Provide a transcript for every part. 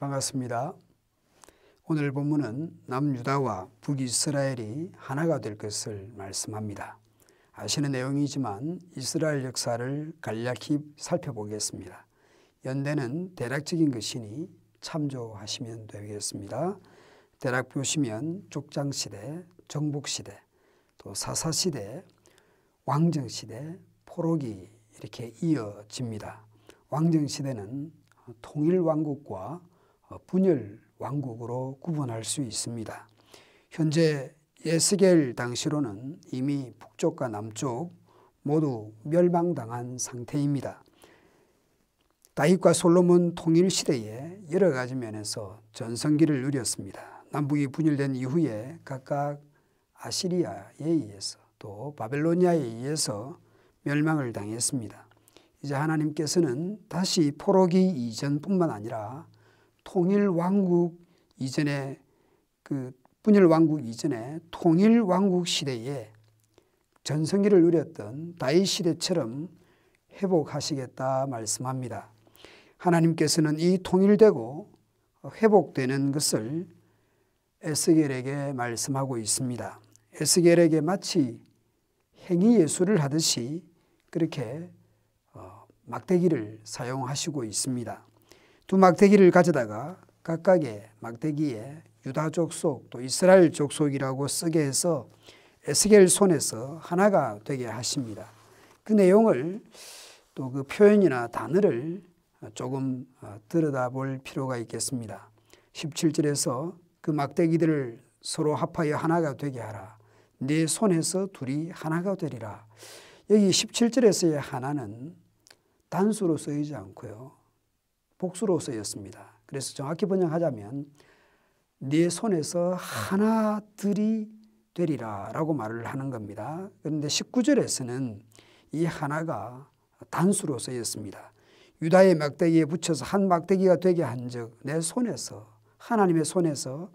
반갑습니다. 오늘 본문은 남유다와 북이스라엘이 하나가 될 것을 말씀합니다. 아시는 내용이지만 이스라엘 역사를 간략히 살펴보겠습니다. 연대는 대략적인 것이니 참조하시면 되겠습니다. 대략 보시면 족장시대, 정복시대, 또 사사시대, 왕정시대, 포로기 이렇게 이어집니다. 왕정시대는 통일왕국과 분열왕국으로 구분할 수 있습니다. 현재 에스겔 당시로는 이미 북쪽과 남쪽 모두 멸망당한 상태입니다. 다윗과 솔로몬 통일시대에 여러 가지 면에서 전성기를 누렸습니다. 남북이 분열된 이후에 각각 아시리아에 의해서 또 바벨로니아에 의해서 멸망을 당했습니다. 이제 하나님께서는 다시 포로기 이전뿐만 아니라 통일왕국 이전에 분열왕국 이전에 통일왕국 시대에 전성기를 누렸던 다윗 시대처럼 회복하시겠다 말씀합니다. 하나님께서는 이 통일되고 회복되는 것을 에스겔에게 말씀하고 있습니다. 에스겔에게 마치 행위예술을 하듯이 그렇게 막대기를 사용하시고 있습니다. 두 막대기를 가져다가 각각의 막대기에 유다 족속 또 이스라엘 족속이라고 쓰게 해서 에스겔 손에서 하나가 되게 하십니다. 그 내용을 또 그 표현이나 단어를 조금 들여다볼 필요가 있겠습니다. 17절에서 그 막대기들을 서로 합하여 하나가 되게 하라. 네 손에서 둘이 하나가 되리라. 여기 17절에서의 하나는 단수로 쓰이지 않고요. 복수로 쓰였습니다. 그래서 정확히 번역하자면 네 손에서 하나들이 되리라 라고 말을 하는 겁니다. 그런데 19절에서는 이 하나가 단수로 쓰였습니다. 유다의 막대기에 붙여서 한 막대기가 되게 한즉 내 손에서 하나님의 손에서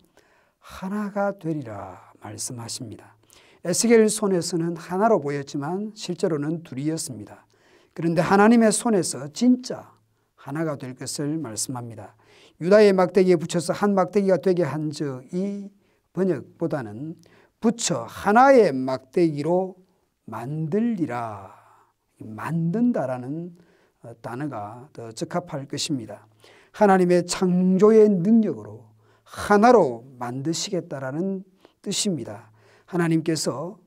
하나가 되리라 말씀하십니다. 에스겔 손에서는 하나로 보였지만 실제로는 둘이었습니다. 그런데 하나님의 손에서 진짜 하나가 될 것을 말씀합니다. 유다의 막대기에 붙여서 한 막대기가 되게 한즉 이 번역보다는 붙여 하나의 막대기로 만들리라. 만든다라는 단어가 더 적합할 것입니다. 하나님의 창조의 능력으로 하나로 만드시겠다라는 뜻입니다. 하나님께서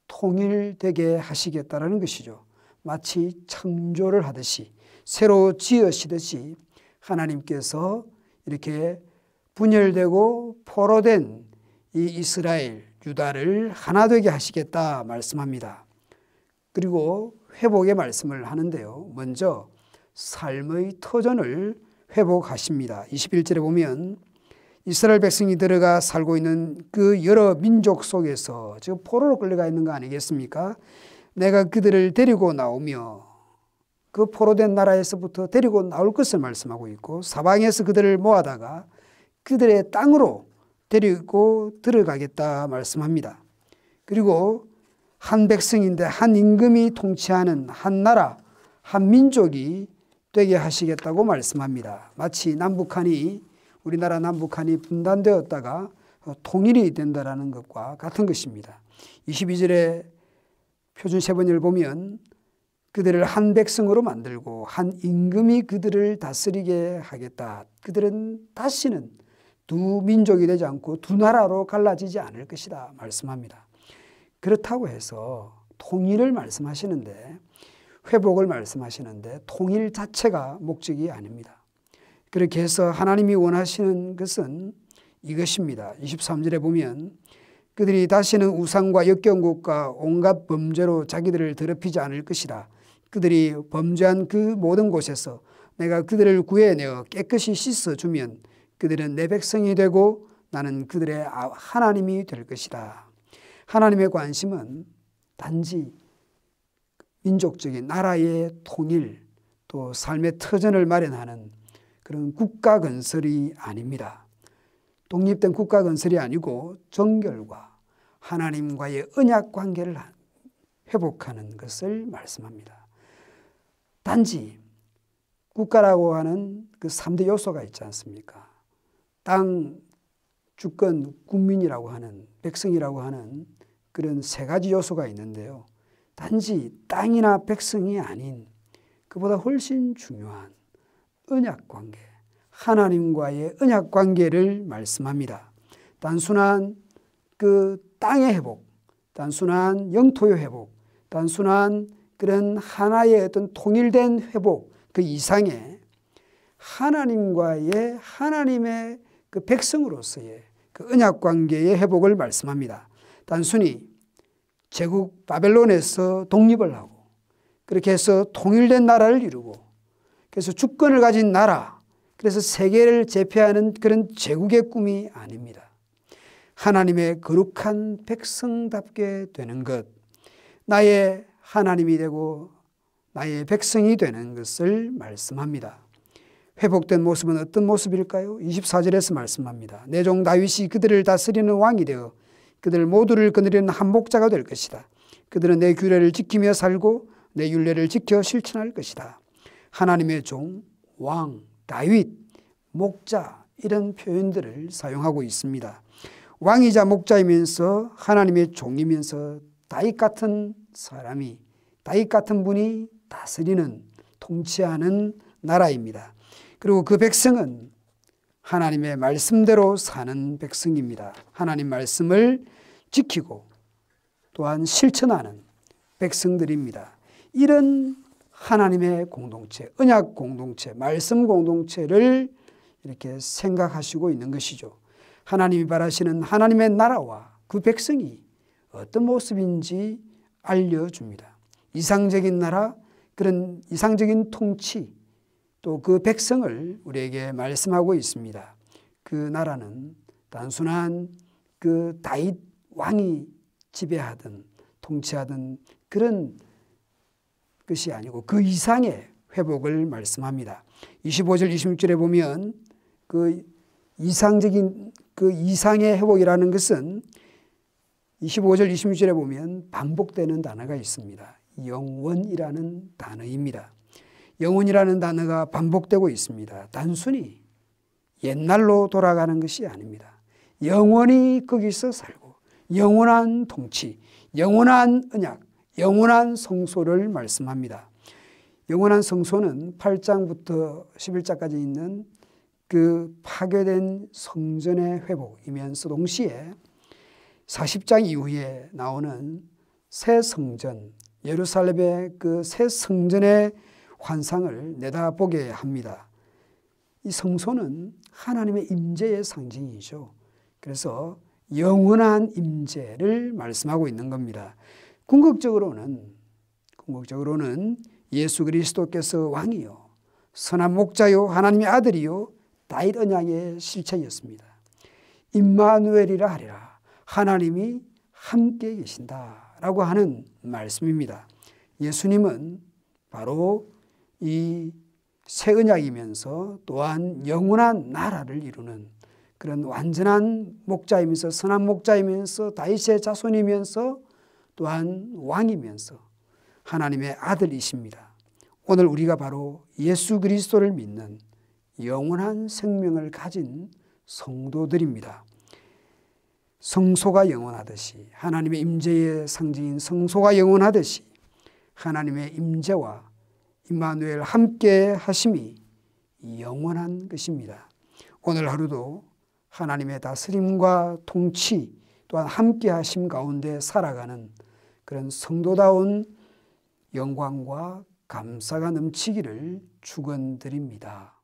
통일되게 하시겠다라는 것이죠. 마치 창조를 하듯이 새로 지으시듯이 하나님께서 이렇게 분열되고 포로된 이 이스라엘 유다를 하나 되게 하시겠다 말씀합니다. 그리고 회복의 말씀을 하는데요. 먼저 삶의 터전을 회복하십니다. 21절에 보면 이스라엘 백성이 들어가 살고 있는 그 여러 민족 속에서 지금 포로로 끌려가 있는 거 아니겠습니까? 내가 그들을 데리고 나오며 그 포로된 나라에서부터 데리고 나올 것을 말씀하고 있고 사방에서 그들을 모아다가 그들의 땅으로 데리고 들어가겠다 말씀합니다. 그리고 한 백성인데 한 임금이 통치하는 한 나라, 한 민족이 되게 하시겠다고 말씀합니다. 마치 우리나라 남북한이 분단되었다가 통일이 된다라는 것과 같은 것입니다. 22절에 표준 세번역을 보면 그들을 한 백성으로 만들고 한 임금이 그들을 다스리게 하겠다. 그들은 다시는 두 민족이 되지 않고 두 나라로 갈라지지 않을 것이다 말씀합니다. 그렇다고 해서 통일을 말씀하시는데 회복을 말씀하시는데 통일 자체가 목적이 아닙니다. 그렇게 해서 하나님이 원하시는 것은 이것입니다. 23절에 보면 그들이 다시는 우상과 역경국과 온갖 범죄로 자기들을 더럽히지 않을 것이라. 그들이 범죄한 그 모든 곳에서 내가 그들을 구해내어 깨끗이 씻어주면 그들은 내 백성이 되고 나는 그들의 하나님이 될 것이다. 하나님의 관심은 단지 민족적인 나라의 통일 또 삶의 터전을 마련하는 그런 국가 건설이 아닙니다. 독립된 국가 건설이 아니고 정결과 하나님과의 언약 관계를 회복하는 것을 말씀합니다. 단지 국가라고 하는 그 3대 요소가 있지 않습니까? 땅 주권 국민이라고 하는 백성이라고 하는 그런 세 가지 요소가 있는데요. 단지 땅이나 백성이 아닌 그보다 훨씬 중요한 언약관계, 하나님과의 언약관계를 말씀합니다. 단순한 그 땅의 회복, 단순한 영토의 회복, 단순한 그런 하나의 어떤 통일된 회복 그 이상의 하나님의 그 백성으로서의 그 언약관계의 회복을 말씀합니다. 단순히 제국 바벨론에서 독립을 하고 그렇게 해서 통일된 나라를 이루고 그래서 주권을 가진 나라, 그래서 세계를 제패하는 그런 제국의 꿈이 아닙니다. 하나님의 거룩한 백성답게 되는 것, 나의 하나님이 되고 나의 백성이 되는 것을 말씀합니다. 회복된 모습은 어떤 모습일까요? 24절에서 말씀합니다. 내 종 다윗이 그들을 다스리는 왕이 되어 그들 모두를 거느리는 한목자가 될 것이다. 그들은 내 규례를 지키며 살고 내 율례를 지켜 실천할 것이다. 하나님의 종, 왕, 다윗, 목자 이런 표현들을 사용하고 있습니다. 왕이자 목자이면서 하나님의 종이면서 다윗 같은 사람이, 다윗 같은 분이 다스리는, 통치하는 나라입니다. 그리고 그 백성은 하나님의 말씀대로 사는 백성입니다. 하나님 말씀을 지키고 또한 실천하는 백성들입니다. 이런 하나님의 공동체, 언약 공동체, 말씀 공동체를 이렇게 생각하시고 있는 것이죠. 하나님이 바라시는 하나님의 나라와 그 백성이 어떤 모습인지 알려줍니다. 이상적인 나라, 그런 이상적인 통치, 또 그 백성을 우리에게 말씀하고 있습니다. 그 나라는 단순한 그 다윗 왕이 지배하던 통치하던 그런 것이 아니고 그 이상의 회복을 말씀합니다. 25절 26절에 보면 그 이상적인 그 이상의 회복이라는 것은 25절 26절에 보면 반복되는 단어가 있습니다. 영원이라는 단어입니다. 영원이라는 단어가 반복되고 있습니다. 단순히 옛날로 돌아가는 것이 아닙니다. 영원히 거기서 살고 영원한 통치, 영원한 언약, 영원한 성소를 말씀합니다. 영원한 성소는 8장부터 11장까지 있는 그 파괴된 성전의 회복이면서 동시에 40장 이후에 나오는 새 성전, 예루살렘의 그 새 성전의 환상을 내다보게 합니다. 이 성소는 하나님의 임재의 상징이죠. 그래서 영원한 임재를 말씀하고 있는 겁니다. 궁극적으로는 예수 그리스도께서 왕이요 선한 목자요 하나님의 아들이요 다윗 언약의 실체였습니다. 임마누엘이라 하리라, 하나님이 함께 계신다라고 하는 말씀입니다. 예수님은 바로 이 새 언약이면서 또한 영원한 나라를 이루는 그런 완전한 목자이면서 선한 목자이면서 다윗의 자손이면서 또한 왕이면서 하나님의 아들이십니다. 오늘 우리가 바로 예수 그리스도를 믿는 영원한 생명을 가진 성도들입니다. 성소가 영원하듯이, 하나님의 임재의 상징인 성소가 영원하듯이 하나님의 임재와 임마누엘 함께 하심이 영원한 것입니다. 오늘 하루도 하나님의 다스림과 통치 또한 함께 하심 가운데 살아가는 그런 성도다운 영광과 감사가 넘치기를 축원드립니다.